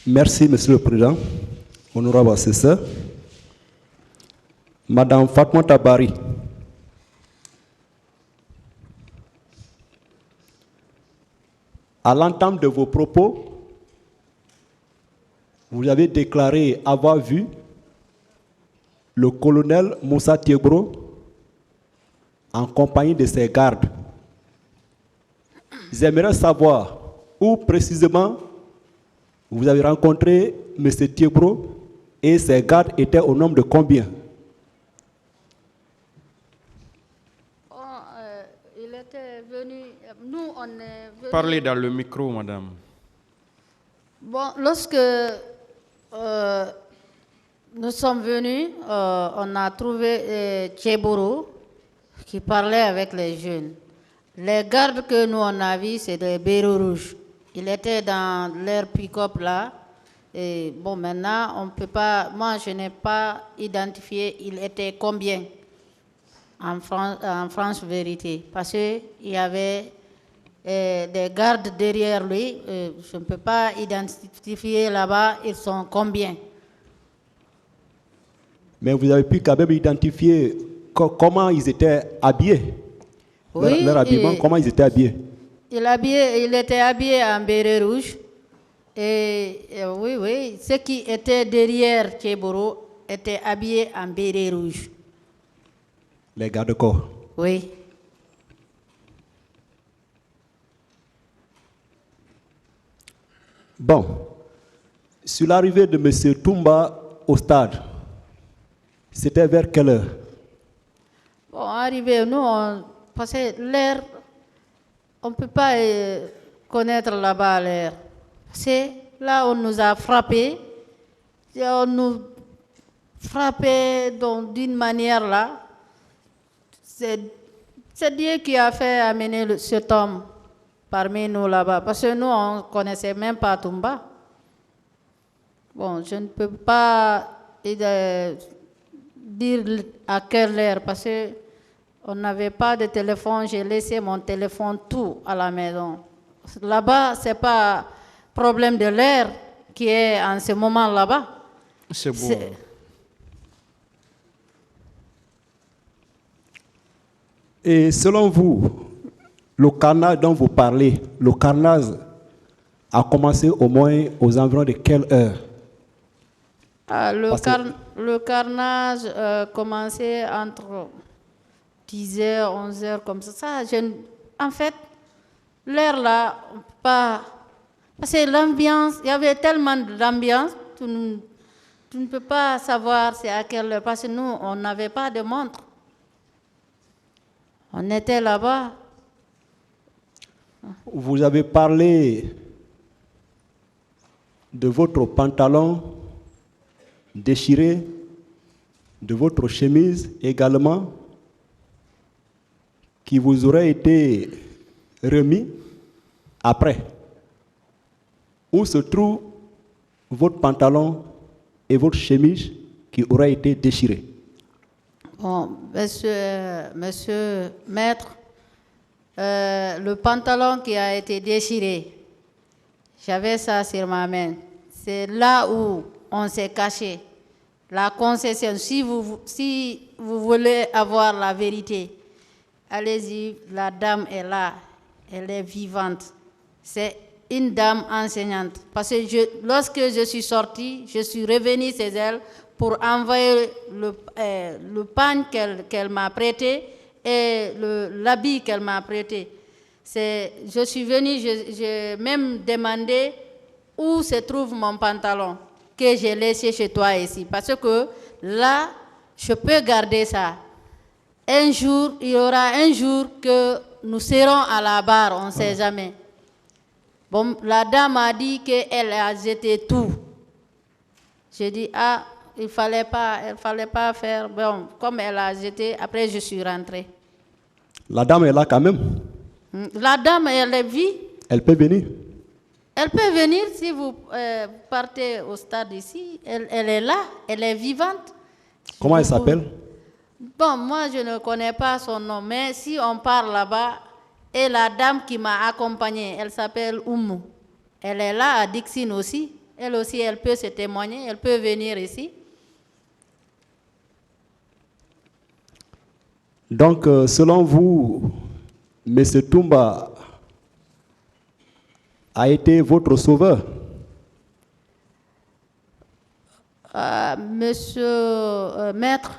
Merci, Monsieur le Président. Honorable assesseur. Madame Fatmata Bari. À l'entame de vos propos, vous avez déclaré avoir vu le colonel Moussa Tiebro en compagnie de ses gardes. J'aimerais savoir où précisément vous avez rencontré M. Tiebro et ses gardes étaient au nombre de combien? Il était venu, nous on est venu. Parlez dans le micro, madame. Bon, lorsque nous sommes venus, on a trouvé Tiebro qui parlait avec les jeunes. Les gardes que nous on a vus, c'est des bérets rouges. Il était dans leur pick-up là. Et bon, maintenant, on peut pas. Moi, je n'ai pas identifié. Il était combien en France vérité, parce qu'il y avait des gardes derrière lui. Je ne peux pas identifier là-bas. Ils sont combien. Mais vous avez pu quand même identifier comment ils étaient habillés. Oui, leur habillement, comment ils étaient habillés? Il était habillé en béret rouge. Et oui, ceux qui étaient derrière Tiebro étaient habillés en béret rouge. Les gardes-corps? Oui. Bon, sur l'arrivée de M. Toumba au stade, c'était vers quelle heure? Bon, arrivé, nous, parce que l'air, on ne peut pas connaître là-bas l'air. C'est là où on nous a frappés. On nous frappait d'une manière là. C'est Dieu qui a fait amener cet homme parmi nous là-bas. Parce que nous, on ne connaissait même pas Toumba. Bon, je ne peux pas dire à quelle heure, parce qu'on n'avait pas de téléphone. J'ai laissé mon téléphone tout à la maison. Là-bas, ce n'est pas problème de l'air qui est en ce moment là-bas. C'est bon. Et selon vous, le carnage dont vous parlez, le carnage a commencé au moins aux environs de quelle heure? Le carnage a commencé entre 10h, 11h, comme ça. En fait, l'air là, pas. Parce que l'ambiance, il y avait tellement d'ambiance, tu ne peux pas savoir c'est à quelle heure. Parce que nous, on n'avait pas de montre. On était là-bas. Vous avez parlé de votre pantalon déchiré, de votre chemise également, qui vous aurait été remis après. Où se trouve votre pantalon et votre chemise qui auraient été déchirés? Bon, monsieur maître, le pantalon qui a été déchiré, j'avais ça sur ma main. C'est là où on s'est caché. La concession, si vous voulez avoir la vérité, allez-y, la dame est là, elle est vivante. C'est une dame enseignante. Parce que lorsque je suis sortie, je suis revenue chez elle pour envoyer le pagne qu'elle m'a prêté et l'habit qu'elle m'a prêté. Je suis venue, j'ai même demandé où se trouve mon pantalon que j'ai laissé chez toi ici. Parce que là, je peux garder ça. Un jour, il y aura un jour que nous serons à la barre, on ne sait jamais. Bon, la dame a dit qu'elle a jeté tout. J'ai dit, il ne fallait pas faire. Bon, comme elle a jeté, après je suis rentrée. La dame est là quand même? La dame, elle est vie. Elle peut venir? Elle peut venir si vous partez au stade ici. Elle est là, elle est vivante. Comment elle s'appelle? Bon, moi je ne connais pas son nom, mais si on part là-bas, et la dame qui m'a accompagnée, elle s'appelle Oumou. Elle est là à Dixine aussi. Elle aussi, elle peut se témoigner, elle peut venir ici. Donc, selon vous, M. Toumba a été votre sauveur? Monsieur Maître,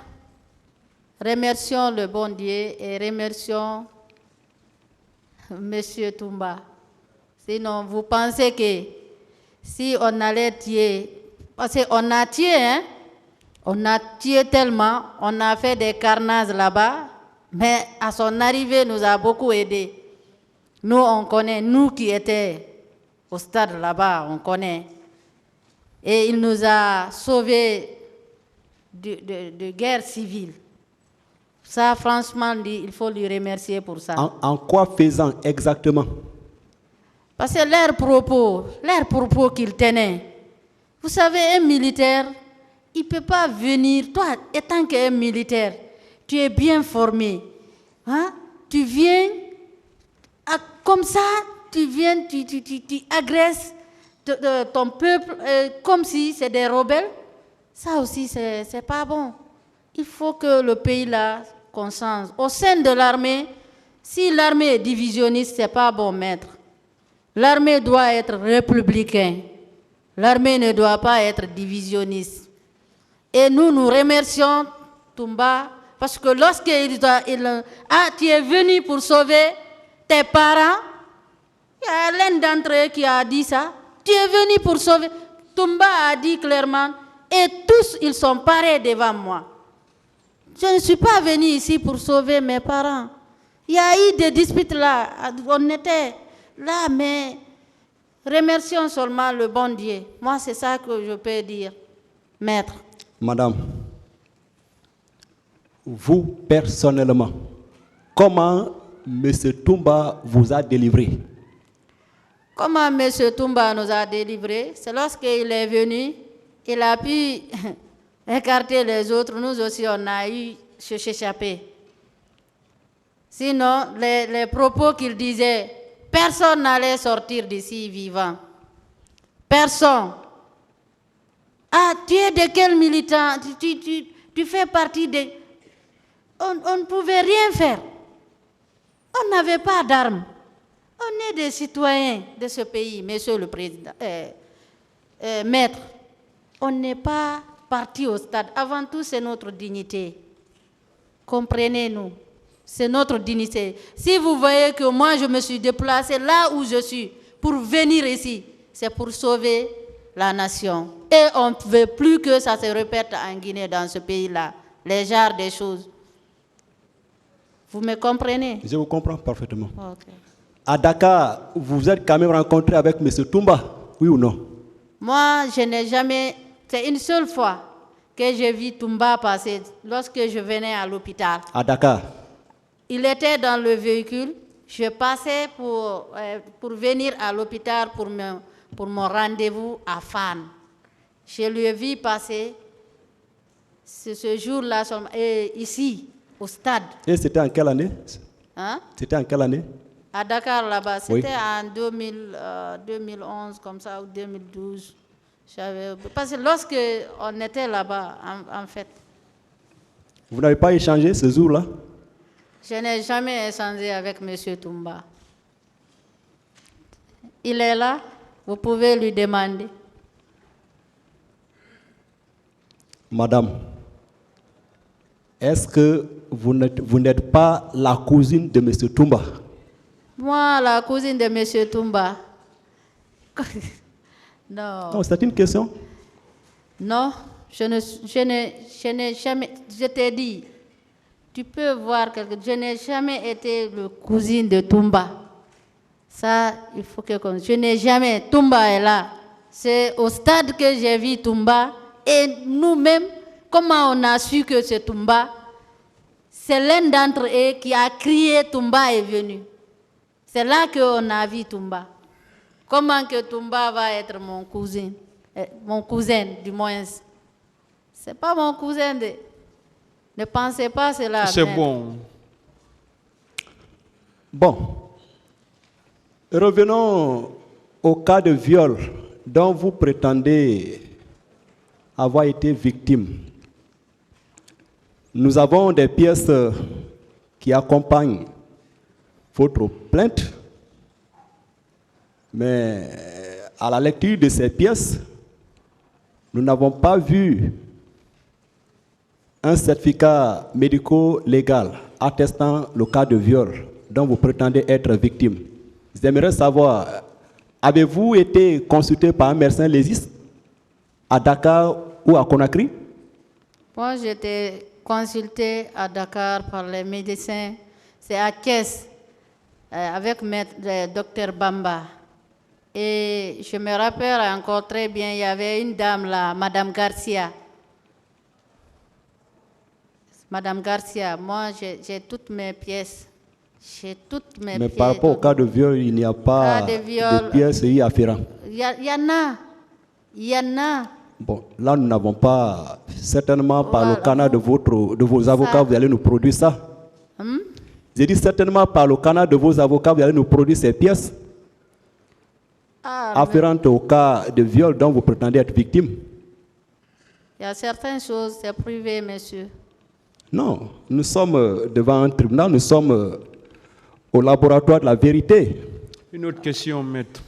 remercions le bon Dieu et remercions Monsieur Toumba. Sinon, vous pensez que si on allait tuer, parce qu'on a tué, hein? On a tué tellement, on a fait des carnages là-bas, mais à son arrivée, nous a beaucoup aidés. Nous, on connaît, nous qui étions au stade là-bas, on connaît. Et il nous a sauvés de guerre civile. Ça, franchement, il faut lui remercier pour ça. En quoi faisant exactement? Parce que leurs propos qu'il tenait, vous savez, un militaire, il ne peut pas venir, toi, étant qu'un militaire, tu es bien formé, hein? Tu viens, comme ça, tu viens, tu agresses ton peuple comme si c'est des rebelles. Ça aussi, c'est pas bon. Il faut que le pays là, qu'on change. Au sein de l'armée, si l'armée est divisionniste, c'est pas bon, maître. L'armée doit être républicaine. L'armée ne doit pas être divisionniste. Et nous remercions Toumba parce que lorsqu'il tu es venu pour sauver tes parents, il y a l'un d'entre eux qui a dit ça. Tu es venu pour sauver. Toumba a dit clairement, et tous ils sont parés devant moi. Je ne suis pas venu ici pour sauver mes parents. Il y a eu des disputes là, on était là, mais remercions seulement le bon Dieu. Moi, c'est ça que je peux dire, maître. Madame, vous personnellement, comment M. Toumba vous a délivré? Comment M. Toumba nous a délivrés? C'est lorsqu'il est venu, il a pu écarter les autres. Nous aussi, on a eu s'échapper. Sinon, les propos qu'il disait, personne n'allait sortir d'ici vivant. Personne. Ah, tu es de quel militant? Tu fais partie de... On ne pouvait rien faire. On n'avait pas d'armes. On est des citoyens de ce pays, monsieur le président, maître. On n'est pas parti au stade. Avant tout, c'est notre dignité. Comprenez-nous. C'est notre dignité. Si vous voyez que moi, je me suis déplacé là où je suis pour venir ici, c'est pour sauver la nation. Et on ne veut plus que ça se répète en Guinée, dans ce pays-là. Les genres des choses. Vous me comprenez? Je vous comprends parfaitement. Okay. À Dakar, vous vous êtes quand même rencontré avec M. Toumba, oui ou non? Moi, je n'ai jamais... C'est une seule fois que j'ai vu Toumba passer, lorsque je venais à l'hôpital. À Dakar? Il était dans le véhicule. Je passais pour venir à l'hôpital pour mon rendez-vous à Fan. Je lui ai vu passer ce jour-là ici, au stade. Et c'était en quelle année? Hein? C'était en quelle année? À Dakar, là-bas. C'était oui. En 2011, comme ça, ou 2012. Parce que lorsque on était là-bas, en fait. Vous n'avez pas échangé ce jour-là? Je n'ai jamais échangé avec M. Toumba. Il est là, vous pouvez lui demander. Madame, est-ce que vous n'êtes pas la cousine de M. Toumba? Moi, la cousine de M. Toumba. Non. Non, c'est une question. Non, je n'ai jamais... Je t'ai dit, tu peux voir quelque chose. Je n'ai jamais été le cousine de Toumba. Ça, il faut que... Je n'ai jamais... Toumba est là. C'est au stade que j'ai vu Toumba. Et nous-mêmes, comment on a su que c'est Toumba? C'est l'un d'entre eux qui a crié Toumba est venu. C'est là qu'on a vu Toumba. Comment que Toumba va être mon cousin? Mon cousin, du moins. C'est pas mon cousin. Ne pensez pas cela. C'est bon. Bon. Revenons au cas de viol dont vous prétendez avoir été victime, nous avons des pièces qui accompagnent votre plainte, mais à la lecture de ces pièces, nous n'avons pas vu un certificat médico-légal attestant le cas de viol dont vous prétendez être victime. J'aimerais savoir, avez-vous été consulté par un médecin légiste à Dakar ou à Conakry? Moi, j'étais consultée à Dakar par les médecins. C'est à Thiès, avec le docteur Bamba. Et je me rappelle encore très bien, il y avait une dame là, Madame Garcia. Madame Garcia, moi, j'ai toutes mes pièces. J'ai toutes mes Mais pièces. par rapport au cas de viol, il n'y a pas de pièces y afférentes. Il y en a. Il y en a. Bon, là, nous n'avons pas, certainement par Voilà. le canal de vos avocats, vous allez nous produire ça. J'ai dit certainement par le canal de vos avocats, vous allez nous produire ces pièces afférentes au cas de viol dont vous prétendez être victime. Il y a certaines choses, c'est privé, monsieur. Non, nous sommes devant un tribunal, nous sommes au laboratoire de la vérité. Une autre question, maître.